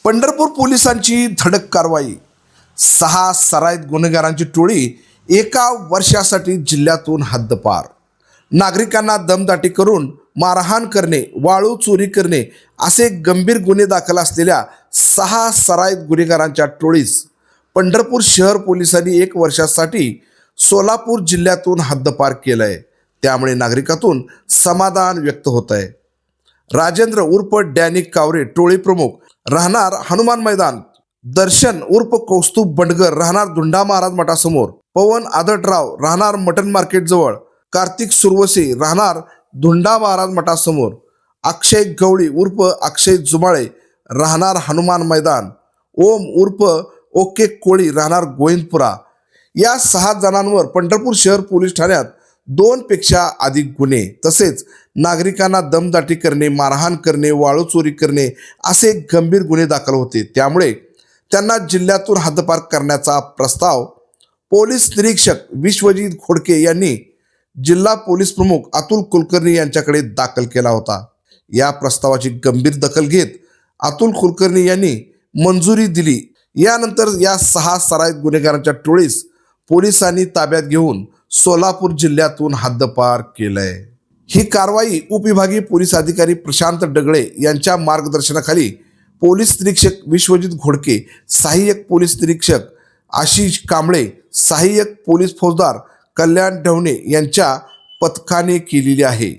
पंढरपूर पोलिसांची धडक कारवाई। 6 सराईत गुन्हेगारांची टोळी एका वर्षासाठी जिल्ह्यातून हद्दपार। नागरिकांना दमदाटी करून मारहाण करणे, वाळू चोरी करणे असे गंभीर गुन्हे दाखल असलेल्या 6 सराईत गुन्हेगारांच्या टोळीस पंढरपूर शहर पोलिसांनी 1 वर्षासाठी सोलापूर जिल्ह्यातून हद्दपार केलंय। त्यामुळे नागरिकातून समाधान व्यक्त होत आहे। राजेंद्र उर्फ डॅनी कावरे टोळी प्रमुख, राहणार हनुमान मैदान। दर्शन उर्फ कौस्तुभ बंडगर, राहणार धुंडा महाराज मठासमोर। पवन आदटराव, राहणार मटन मार्केट जवळ। कार्तिक सुरवसे, राहणार धुंडा महाराज मठासमोर। अक्षय गवळी उर्फ अक्षय जुमाळे, राहणार हनुमान मैदान। ओम उर्फ ओके कोळी, राहणार गोविंदपुरा। या 6 जणांवर पंढरपूर शहर पोलीस ठाण्यात 2 पेक्षा अधिक गुन्हे तसेच नागरिकांना दमदाटी करणे, मारहाण करणे, वाळू चोरी करणे असे गंभीर गुन्हे दाखल होते। त्यामुळे त्यांना जिल्ह्यातून हद्दपार करण्याचा प्रस्ताव पोलीस निरीक्षक विश्वजित घोडके यांनी जिल्हा पोलीस प्रमुख अतुल कुलकर्णी यांच्याकडे दाखल केला होता। या प्रस्तावाची गंभीर दखल घेत अतुल कुलकर्णी यांनी मंजुरी दिली। यानंतर या 6 सराईत गुन्हेगारांच्या टोळीस पोलिसांनी ताब्यात घेऊन सोलापूर जिल्ह्यातून हद्दपार केलंय। ही कारवाई उपविभागीय पोलीस अधिकारी प्रशांत डगळे यांच्या मार्गदर्शनाखाली पोलीस निरीक्षक विश्वजित घोडके, सहाय्यक पोलीस निरीक्षक आशिष कांबळे, सहाय्यक पोलीस फौजदार कल्याण ढवणे यांच्या पथकाने केलेली आहे।